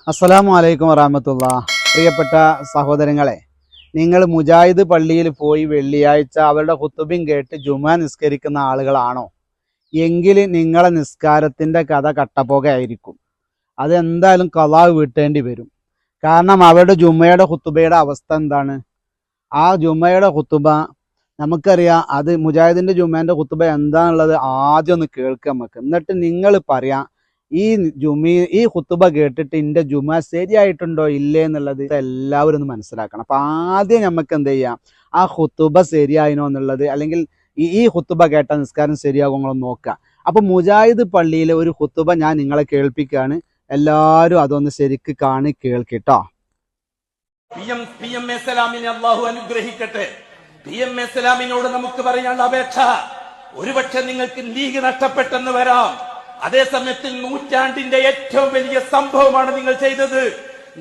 അസ്സലാമു അലൈക്കും വറഹ്മത്തുള്ളാ. പ്രിയപ്പെട്ട സഹോദരങ്ങളെ, നിങ്ങൾ മുജാഹിദ് പള്ളിയിൽ പോയി വെള്ളിയാഴ്ച അവരുടെ ഖുതുബയും കേട്ട് ജുമാ നിസ്കരിക്കുന്ന ആളുകളാണോ എങ്കിൽ നിങ്ങളെ നിസ്കാരത്തിൻ്റെ കഥ കട്ടപ്പോകയായിരിക്കും. അതെന്തായാലും ഖളാ വീട്ടേണ്ടി വരും. കാരണം അവരുടെ ജുമയുടെ ഖുതുബയുടെ അവസ്ഥ എന്താണ്? ആ ജുമയുടെ ഖുതുബ നമുക്കറിയാം. അത് മുജാഹിദിൻ്റെ ജുമേൻ്റെ ഖുതുബ എന്താണുള്ളത് ആദ്യം ഒന്ന് കേൾക്കുക നമുക്ക്. എന്നിട്ട് നിങ്ങൾ പറയാം ഈ ഖുതുബ കേട്ടിട്ട് എൻ്റെ ജുമ ശരിയായിട്ടുണ്ടോ ഇല്ലേ എന്നുള്ളത് എല്ലാവരും ഒന്ന് മനസ്സിലാക്കണം. അപ്പൊ ആദ്യം നമുക്ക് എന്ത് ചെയ്യാം, ആ ഖുതുബ ശരിയായിനോ എന്നുള്ളത്, അല്ലെങ്കിൽ ഈ ഖുതുബ കേട്ട നിസ്കാരം ശരിയാകുമോ നോക്കുക. അപ്പൊ മുജാഹിദ് പള്ളിയിലെ ഒരു ഖുതുബ ഞാൻ നിങ്ങളെ കേൾപ്പിക്കുകയാണ്. എല്ലാവരും അതൊന്ന് ശരിക്ക് കാണി കേൾക്കിട്ടോ. PM സലാമിനെ അള്ളാഹു അനുഗ്രഹിക്കട്ടെ. PM സലാമിനോട് നമുക്ക് പറയാനുള്ള അപേക്ഷ, ഒരുപക്ഷെ നിങ്ങൾക്ക് ലീഗ് നഷ്ടപ്പെട്ടെന്ന് വരാം. അതേസമയത്തിൽ നൂറ്റാണ്ടിന്റെ ഏറ്റവും വലിയ സംഭവമാണ് നിങ്ങൾ ചെയ്തത്.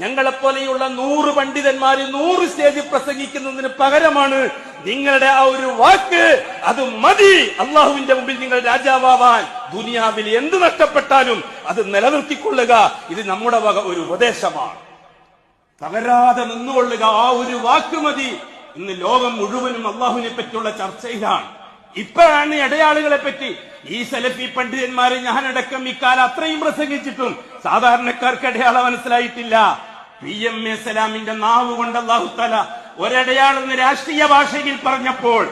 ഞങ്ങളെപ്പോലെയുള്ള 100 പണ്ഡിതന്മാര് 100 സ്റ്റേജിൽ പ്രസംഗിക്കുന്നതിന് പകരമാണ് നിങ്ങളുടെ ആ ഒരു വാക്ക്. അത് മതി അള്ളാഹുവിന്റെ മുമ്പിൽ നിങ്ങൾ രാജാവാൻ. ദുനിയാവിൽ എന്ത് നഷ്ടപ്പെട്ടാലും അത് നിലനിർത്തിക്കൊള്ളുക. ഇത് നമ്മുടെ വക ഒരു ഉപദേശമാണ്. തകരാതെ നിന്നുകൊള്ളുക. ആ ഒരു വാക്ക് മതി. ഇന്ന് ലോകം മുഴുവനും അള്ളാഹുവിനെ പറ്റിയുള്ള ചർച്ചയിലാണ്. ഇപ്പോഴാണ് ഇടയാളുകളെ പറ്റി ഈ സലഫി പണ്ഡിതന്മാരെ ഞാനടക്കം ഇക്കാലം അത്രയും പ്രസംഗിച്ചിട്ടും സാധാരണക്കാർക്ക് അടയാളം മനസ്സിലായിട്ടില്ല. PM സലാമിന്റെ നാവ് കൊണ്ട് അല്ലാഹു തആല ഒരടയാളെന്ന് രാഷ്ട്രീയ ഭാഷയിൽ പറഞ്ഞപ്പോൾ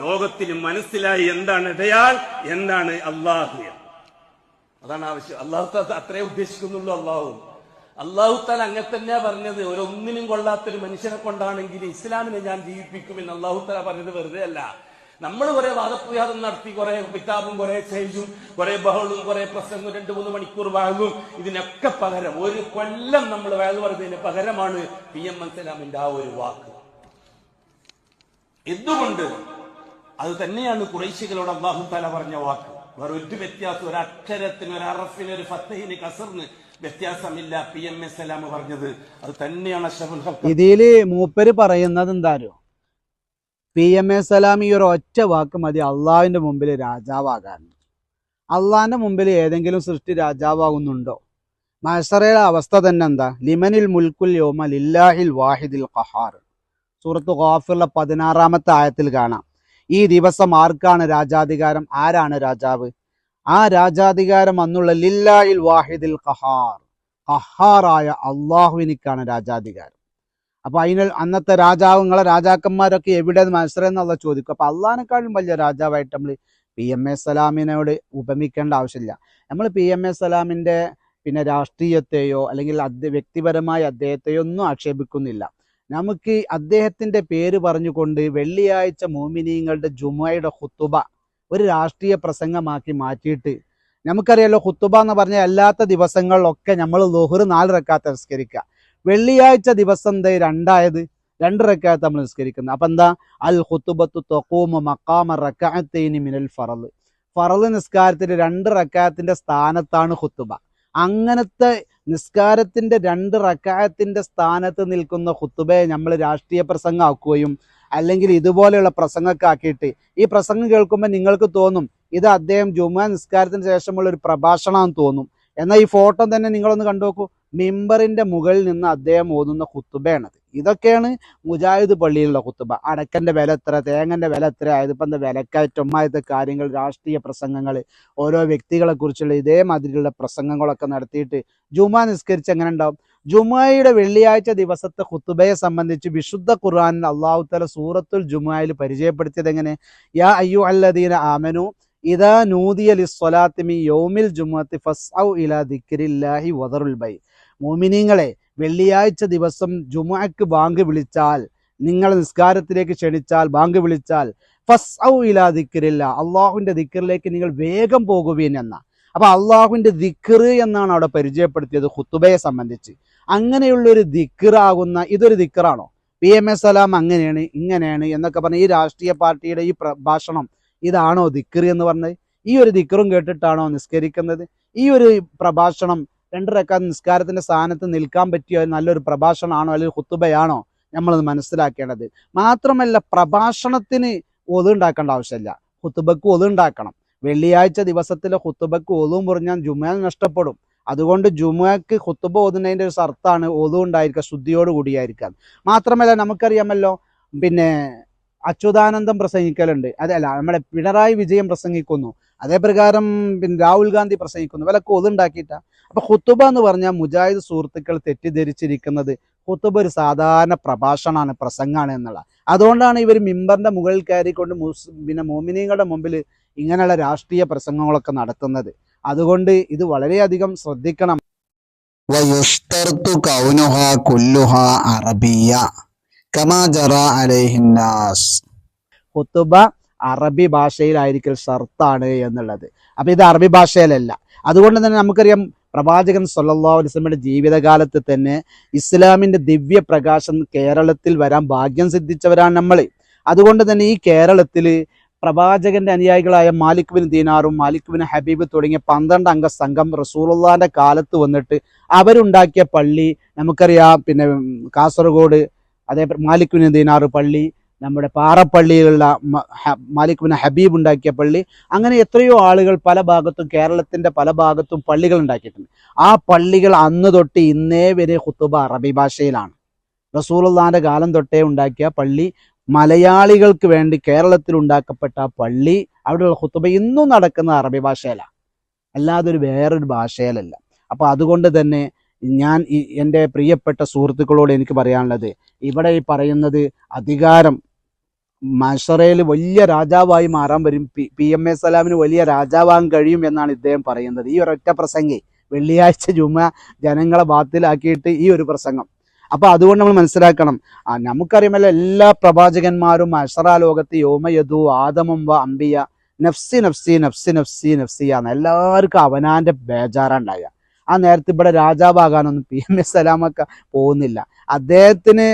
ലോകത്തിന് മനസ്സിലായി എന്താണ് ഇടയാൾ, എന്താണ് അള്ളാഹു. അതാണ് ആവശ്യം. അള്ളാഹു തആല അത്രേ ഉദ്ദേശിക്കുന്നുള്ളൂ. അള്ളാഹു തആല അങ്ങനെ തന്നെയാ പറഞ്ഞത്. ഒന്നിനും കൊള്ളാത്തൊരു മനുഷ്യനെ കൊണ്ടാണെങ്കിൽ ഇസ്ലാമിനെ ഞാൻ ജീവിപ്പിക്കുമെന്ന് അള്ളാഹു തആല പറഞ്ഞത് വെറുതെ അല്ല. നമ്മൾ കുറെ വാദപ്രയാസം നടത്തി, കുറെ കിതാബും കുറെ സ്റ്റേജും കുറെ ബഹളും കുറെ പ്രസംഗം 2-3 മണിക്കൂർ വാഴും. ഇതിനൊക്കെ പകരം 1 കൊല്ലം നമ്മൾ വയത് പറഞ്ഞതിന് പകരമാണ് PM സലാമിന്റെ ആ ഒരു വാക്ക്. എന്തുകൊണ്ട്? അത് തന്നെയാണ് ഖുറൈശികളോട് അല്ലാഹു തആല പറഞ്ഞ വാക്ക്. വേറെ ഒരു വ്യത്യാസം, ഒരു അക്ഷരത്തിന്, ഒരു അറഫിന്, ഒരു ഫത്തഹിന്, കസറിന് വ്യത്യാസമില്ല. PM സലാം പറഞ്ഞത് അത് തന്നെയാണ് അഷ്റഫുൽ ഖൽഖ്. ഇതില് മൂപ്പര് പറയുന്നത് എന്താരോ, PM സലാം ഈ ഒരു ഒറ്റ വാക്ക് മതി അള്ളാഹുവിന്റെ മുമ്പിൽ രാജാവാകാൻ. അള്ളാഹിന്റെ മുമ്പിൽ ഏതെങ്കിലും സൃഷ്ടി രാജാവാകുന്നുണ്ടോ? മഹ്ശറയുടെ അവസ്ഥ തന്നെ എന്താ? ലിമനിൽ മുൽക്കുൽ യൗമ ലില്ലാഹിൽ വാഹിദിൽ ഖഹാർ. സൂറത്ത് ഗാഫിറിലെ 16-ാമത്തെ ആയത്തിൽ കാണാം. ഈ ദിവസം ആർക്കാണ് രാജാധികാരം? ആരാണ് രാജാവ്? ആ രാജാധികാരം അന്നുള്ള ലില്ലാഹിൽ വാഹിദിൽ ഖഹാർ, ഖഹാറായ അള്ളാഹുവിനിക്കാണ് രാജാധികാരം. അപ്പൊ അന്നത്തെ രാജാവുങ്ങളെ രാജാക്കന്മാരൊക്കെ എവിടെ മത്സരം എന്നുള്ള ചോദിക്കും. അപ്പൊ അള്ളാഹിനെക്കാളും വലിയ രാജാവായിട്ട് നമ്മൾ PM സലാമിനോട് ഉപമിക്കേണ്ട ആവശ്യമില്ല. നമ്മൾ PM സലാമിന്റെ രാഷ്ട്രീയത്തെയോ അല്ലെങ്കിൽ വ്യക്തിപരമായ അദ്ദേഹത്തെയോ ഒന്നും ആക്ഷേപിക്കുന്നില്ല. നമുക്ക് അദ്ദേഹത്തിന്റെ പേര് പറഞ്ഞുകൊണ്ട് വെള്ളിയാഴ്ച മോമിനീങ്ങളുടെ ജുമുഅയുടെ ഖുതുബ ഒരു രാഷ്ട്രീയ പ്രസംഗമാക്കി മാറ്റിയിട്ട്, നമുക്കറിയാലോ ഖുതുബ എന്ന് പറഞ്ഞ അല്ലാത്ത ദിവസങ്ങളിലൊക്കെ നമ്മൾ ളുഹ്ർ 4 റക്അത്ത് നിസ്കരിക്കുക. വെള്ളിയാഴ്ച ദിവസം 2 റക്അത്ത് നമ്മൾ നിസ്കരിക്കുന്നത്. അപ്പൊ എന്താ? അൽ ഖുതുബത്തു തഖൂമു മഖാമ റക്അത്തൈനി മിനൽ ഫറള്. ഫറള് നിസ്കാരത്തിന്റെ 2 റക്അത്തിന്റെ സ്ഥാനത്താണ് ഖുതുബ. അങ്ങനത്തെ നിസ്കാരത്തിന്റെ 2 റക്അത്തിന്റെ സ്ഥാനത്ത് നിൽക്കുന്ന ഖുതുബയെ നമ്മൾ രാഷ്ട്രീയ പ്രസംഗമാക്കുകയും അല്ലെങ്കിൽ ഇതുപോലെയുള്ള പ്രസംഗമൊക്കെ ആക്കിയിട്ട് ഈ പ്രസംഗം കേൾക്കുമ്പോൾ നിങ്ങൾക്ക് തോന്നും ഇത് അദ്ദേഹം ജുമുഅ നിസ്കാരത്തിന് ശേഷമുള്ള ഒരു പ്രഭാഷണമെന്ന് തോന്നും. എന്നാൽ ഈ ഫോട്ടോ തന്നെ നിങ്ങളൊന്ന് കണ്ടു നോക്കൂ. മിമ്പറിന്റെ മുകളിൽ നിന്ന് അദ്ദേഹം ഓതുന്ന ഖുതുബയാണത്. ഇതൊക്കെയാണ് മുജാഹിദ് പള്ളിയിലുള്ള ഖുതുബ. അടക്കന്റെ വില എത്ര, തേങ്ങന്റെ വില എത്ര, അതിപ്പം എന്താ വിലക്കയറ്റമായത്തെ കാര്യങ്ങൾ, രാഷ്ട്രീയ പ്രസംഗങ്ങൾ, ഓരോ വ്യക്തികളെ കുറിച്ചുള്ള ഇതേമാതിരിയുള്ള പ്രസംഗങ്ങളൊക്കെ നടത്തിയിട്ട് ജുമുഅ നിസ്കരിച്ച് എങ്ങനെ ഉണ്ടാവും? ജുമുഅയുടെ വെള്ളിയാഴ്ച ദിവസത്തെ ഖുതുബയെ സംബന്ധിച്ച് വിശുദ്ധ ഖുർആനിൽ അല്ലാഹു തആല സൂറത്തുൽ ജുമുഅയിൽ പരിചയപ്പെടുത്തിയത് എങ്ങനെ? യാ അയ്യുഹല്ലദീന ആമനു ഇദാ നൂദിയ ലിസ്സലാത്തി മിൻ യൗമിൽ ജുമുഅത്തി ഫസ്ഔ ഇലാ ദിക്രില്ലാഹി വദറുൽ ബൈ. മുഅ്മിനീങ്ങളെ, വെള്ളിയാഴ്ച ദിവസം ജുമുഅക്ക് ബാങ്ക് വിളിച്ചാൽ, നിങ്ങൾ നിസ്കാരത്തിലേക്ക് ക്ഷണിച്ചാൽ, ബാങ്ക് വിളിച്ചാൽ ഫസ്ഔ ഇലാ ദിക്രില്ലാ, അള്ളാഹുവിന്റെ ദിക്റിലേക്ക് നിങ്ങൾ വേഗം പോകുവീൻ എന്ന. അപ്പൊ അള്ളാഹുവിന്റെ ദിക്ർ എന്നാണ് അവിടെ പരിചയപ്പെടുത്തിയത് ഖുതുബയെ സംബന്ധിച്ച്. അങ്ങനെയുള്ളൊരു ദിക്റാകുന്ന ഇതൊരു ദിക്റാണോ? PM സലാം അങ്ങനെയാണ് ഇങ്ങനെയാണ് എന്നൊക്കെ പറഞ്ഞ ഈ രാഷ്ട്രീയ പാർട്ടിയുടെ ഈ പ്രഭാഷണം ഇതാണോ ദിക്ർ എന്ന് പറഞ്ഞത്? ഈ ഒരു ദിക്റും കേട്ടിട്ടാണോ നിസ്കരിക്കുന്നത്? ഈ ഒരു പ്രഭാഷണം 2 റക്അത്ത് നിസ്കാരത്തിന്റെ സ്ഥാനത്ത് നിൽക്കാൻ പറ്റിയ നല്ലൊരു പ്രഭാഷണമാണോ അല്ലെങ്കിൽ ഖുതുബയാണോ നമ്മളത് മനസ്സിലാക്കേണ്ടത്? മാത്രമല്ല, പ്രഭാഷണത്തിന് ഒതു ഉണ്ടാക്കേണ്ട ആവശ്യമില്ല, ഖുതുബക്ക് ഒതു ഉണ്ടാക്കണം. വെള്ളിയാഴ്ച ദിവസത്തിലെ ഖുതുബക്ക് ഒതു മുറിഞ്ഞാൽ ജുമുഅ നഷ്ടപ്പെടും. അതുകൊണ്ട് ജുമുഅക്ക് ഖുത്ബ ഓതുന്നതിൻ്റെ ഒരു ഷർത്താണ് ഒളു ഉണ്ടായിരിക്കുക, ശുദ്ധിയോട് കൂടിയായിരിക്കുക. മാത്രമല്ല നമുക്കറിയാമല്ലോ, പിന്നെ അച്യുതാനന്ദം പ്രസംഗിക്കലുണ്ട്, അതല്ല നമ്മുടെ പിണറായി വിജയൻ പ്രസംഗിക്കുന്നു, അതേ പ്രകാരം പിന്നെ രാഹുൽ ഗാന്ധി പ്രസംഗിക്കുന്നു, ഇവരൊക്കെ ഒതുണ്ടാക്കിയിട്ടാ. അപ്പൊ ഖുത്ബ എന്ന് പറഞ്ഞാൽ മുജാഹിദ് സുഹൃത്തുക്കൾ തെറ്റിദ്ധരിച്ചിരിക്കുന്നത് ഖുത്ബ ഒരു സാധാരണ പ്രഭാഷണമാണ്, പ്രസംഗമാണ് എന്നുള്ള. അതുകൊണ്ടാണ് ഇവർ മിമ്പറിന്റെ മുകളിൽ കയറിക്കൊണ്ട് പിന്നെ മോമിനീങ്ങളുടെ മുമ്പിൽ ഇങ്ങനെയുള്ള രാഷ്ട്രീയ പ്രസംഗങ്ങളൊക്കെ നടത്തുന്നത്. അതുകൊണ്ട് ഇത് വളരെയധികം ശ്രദ്ധിക്കണം. വയുഷ്തർത്തു കൗനുഹാ കുല്ലുഹാ അറബിയ കമാ ജറ അലൈഹിന്നാസ്. ഖുത്ബ അറബി ഭാഷയിലായിരിക്കൽ ഷർത്താണ് എന്നുള്ളത്. അപ്പൊ ഇത് അറബി ഭാഷയിലല്ല. അതുകൊണ്ട് തന്നെ നമുക്കറിയാം, പ്രവാചകൻ സല്ലല്ലാഹു അലൈഹി വസല്ലമയുടെ ജീവിതകാലത്ത് തന്നെ ഇസ്ലാമിന്റെ ദിവ്യ പ്രകാശം കേരളത്തിൽ വരാൻ ഭാഗ്യം സിദ്ധിച്ചവരാണ് നമ്മൾ. അതുകൊണ്ട് തന്നെ ഈ കേരളത്തിൽ പ്രവാചകന്റെ അനുയായികളായ മാലിക് ബിൻ ദീനാറും മാലിക് ബിൻ ഹബീബ് തുടങ്ങിയ 12 അംഗ സംഘം റസൂലുള്ളാഹിന്റെ കാലത്ത് വന്നിട്ട് അവരുണ്ടാക്കിയ പള്ളി നമുക്കറിയാം. പിന്നെ കാസർഗോഡ് അതേ മാലിക് ബിൻ ദീനാർ പള്ളി, നമ്മുടെ പാറപ്പള്ളിയിലുള്ള മാലിക് ബിൻ ഹബീബ് ഉണ്ടാക്കിയ പള്ളി, അങ്ങനെ എത്രയോ ആളുകൾ പല ഭാഗത്തും കേരളത്തിന്റെ പല ഭാഗത്തും പള്ളികൾ ഉണ്ടാക്കിയിട്ടുണ്ട്. ആ പള്ളികൾ അന്ന് തൊട്ട് ഇന്നേ വരെ ഖുത്ബ അറബി ഭാഷയിലാണ്. റസൂലുള്ളാഹിന്റെ കാലം തൊട്ടേ ഉണ്ടാക്കിയ പള്ളി, മലയാളികൾക്ക് വേണ്ടി കേരളത്തിൽ ഉണ്ടാക്കപ്പെട്ട പള്ളി, അവിടെയുള്ള ഖുത്ബ ഇന്നും നടക്കുന്ന അറബി ഭാഷയിലാണ്, അല്ലാതെ ഒരു വേറൊരു ഭാഷയിലല്ല. അപ്പൊ അതുകൊണ്ട് തന്നെ ഞാൻ എൻ്റെ പ്രിയപ്പെട്ട സുഹൃത്തുക്കളോട് എനിക്ക് പറയാനുള്ളത്, ഇവിടെ ഈ പറയുന്നത് അധികാരം മശറയിൽ വലിയ രാജാവായി മാറാൻ വരും, PMA സലാമിന് വലിയ രാജാവാകാൻ കഴിയും എന്നാണ് ഇദ്ദേഹം പറയുന്നത്. ഈ ഒരൊറ്റ പ്രസംഗം വെള്ളിയാഴ്ച ജുമ ജനങ്ങളെ ബാത്തിലാക്കിയിട്ട് ഈ ഒരു പ്രസംഗം. അപ്പൊ അതുകൊണ്ട് നമ്മൾ മനസ്സിലാക്കണം, നമുക്കറിയാമല്ലോ എല്ലാ പ്രവാചകന്മാരും മശറ ലോകത്ത് യോമയദു ആദമും വ അംബിയ നഫ്സി നഫ്സി നഫ്സി നഫ്സി നഫ്സിയാണ്. എല്ലാവർക്കും അവനാന്റെ ബേജാറുണ്ടാകുക. ആ നേരത്തെ ഇവിടെ രാജാവാകാനൊന്നും PMA സലാമൊക്കെ പോകുന്നില്ല. അദ്ദേഹത്തിന്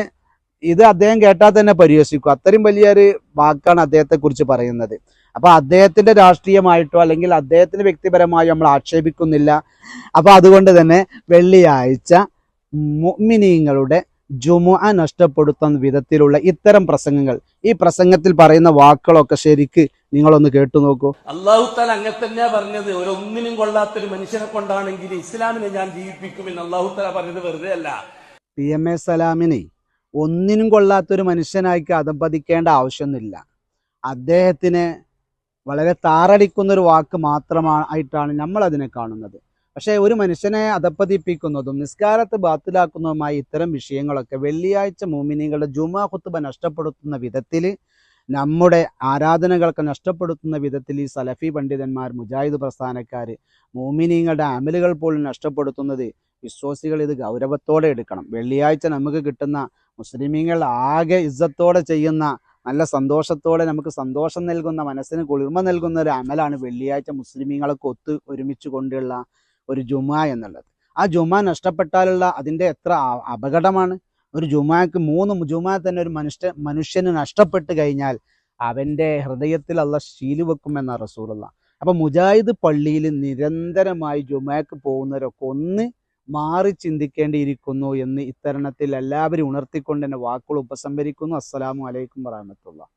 ഇത് അദ്ദേഹം കേട്ടാൽ തന്നെ പരിഹസിക്കും, അത്രയും വലിയൊരു വാക്കാണ് അദ്ദേഹത്തെ കുറിച്ച് പറയുന്നത്. അപ്പൊ അദ്ദേഹത്തിന്റെ രാഷ്ട്രീയമായിട്ടോ അല്ലെങ്കിൽ അദ്ദേഹത്തിന് വ്യക്തിപരമായോ നമ്മൾ ആക്ഷേപിക്കുന്നില്ല. അപ്പൊ അതുകൊണ്ട് തന്നെ വെള്ളിയാഴ്ച മുഅ്മിനീങ്ങളുടെ ജുമുഅ നഷ്ടപ്പെടുത്തുന്ന വിധത്തിലുള്ള ഇത്തരം പ്രസംഗങ്ങൾ, ഈ പ്രസംഗത്തിൽ പറയുന്ന വാക്കുകളൊക്കെ ശരിക്ക് നിങ്ങളൊന്ന് കേട്ടു നോക്കൂ. അല്ലാഹു തആല അങ്ങനെ തന്നെയാ പറഞ്ഞത്. ഒന്നിനും കൊള്ളാത്തൊരു മനുഷ്യനെ കൊണ്ടാണെങ്കിൽ ഇസ്ലാമിനെ ഞാൻ ജീവിപ്പിക്കുമെന്ന് അല്ലാഹു തആല പറഞ്ഞത് വെറുതെ അല്ല. PMA സലാമിനെ ഒന്നിനും കൊള്ളാത്തൊരു മനുഷ്യനായി അധപ്പതിക്കേണ്ട ആവശ്യമൊന്നുമില്ല. അദ്ദേഹത്തിന് വളരെ താറടിക്കുന്നൊരു വാക്ക് മാത്രമായിട്ടാണ് നമ്മൾ അതിനെ കാണുന്നത്. പക്ഷേ ഒരു മനുഷ്യനെ അധപ്പതിപ്പിക്കുന്നതും നിസ്കാരത്തെ ബാത്തിലാക്കുന്നതുമായി ഇത്തരം വിഷയങ്ങളൊക്കെ വെള്ളിയാഴ്ച മുഅ്മിനീങ്ങളുടെ ജുമുഅ ഖുത്ബ നഷ്ടപ്പെടുത്തുന്ന വിധത്തിൽ, നമ്മുടെ ആരാധനകൾക്ക് നഷ്ടപ്പെടുത്തുന്ന വിധത്തിൽ ഈ സലഫി പണ്ഡിതന്മാർ, മുജാഹിദ് പ്രസ്ഥാനക്കാർ മുഅ്മിനീങ്ങളുടെ അമലുകൾ പോലും നഷ്ടപ്പെടുത്തുന്നത് വിശ്വാസികൾ ഇത് ഗൗരവത്തോടെ എടുക്കണം. വെള്ളിയാഴ്ച നമുക്ക് കിട്ടുന്ന മുസ്ലിമീങ്ങൾ ആകെ ഇസ്സത്തോടെ ചെയ്യുന്ന, നല്ല സന്തോഷത്തോടെ നമുക്ക് സന്തോഷം നൽകുന്ന, മനസ്സിന് കുളിർമ നൽകുന്ന ഒരു അമലാണ് വെള്ളിയാഴ്ച മുസ്ലിമീങ്ങളൊക്കെ ഒരുമിച്ച് കൊണ്ടുള്ള ഒരു ജുമുഅ എന്നുള്ളത്. ആ ജുമുഅ നഷ്ടപ്പെട്ടാലുള്ള അതിൻ്റെ എത്ര അപകടമാണ്. ഒരു ജുമുഅക്ക് 3 ജുമുഅ തന്നെ ഒരു മനുഷ്യന് നഷ്ടപ്പെട്ട് കഴിഞ്ഞാൽ അവൻ്റെ ഹൃദയത്തിൽ അല്ലാഹ് ശീലി വെക്കുമെന്ന റസൂലുള്ളാഹ്. അപ്പൊ മുജാഹിദ് പള്ളിയിൽ നിരന്തരമായി ജുമുഅക്ക് പോകുന്നവരൊക്കെ ഒന്ന് മാറി ചിന്തിക്കേണ്ടിയിരിക്കുന്നു എന്ന് ഇത്തരണത്തിൽ എല്ലാവരും ഉണർത്തിക്കൊണ്ട് തന്നെ വാക്കുകൾ ഉപസംഹരിക്കുന്നു. അസ്സലാമു അലൈക്കും വറഹ്മത്തുള്ളാഹി.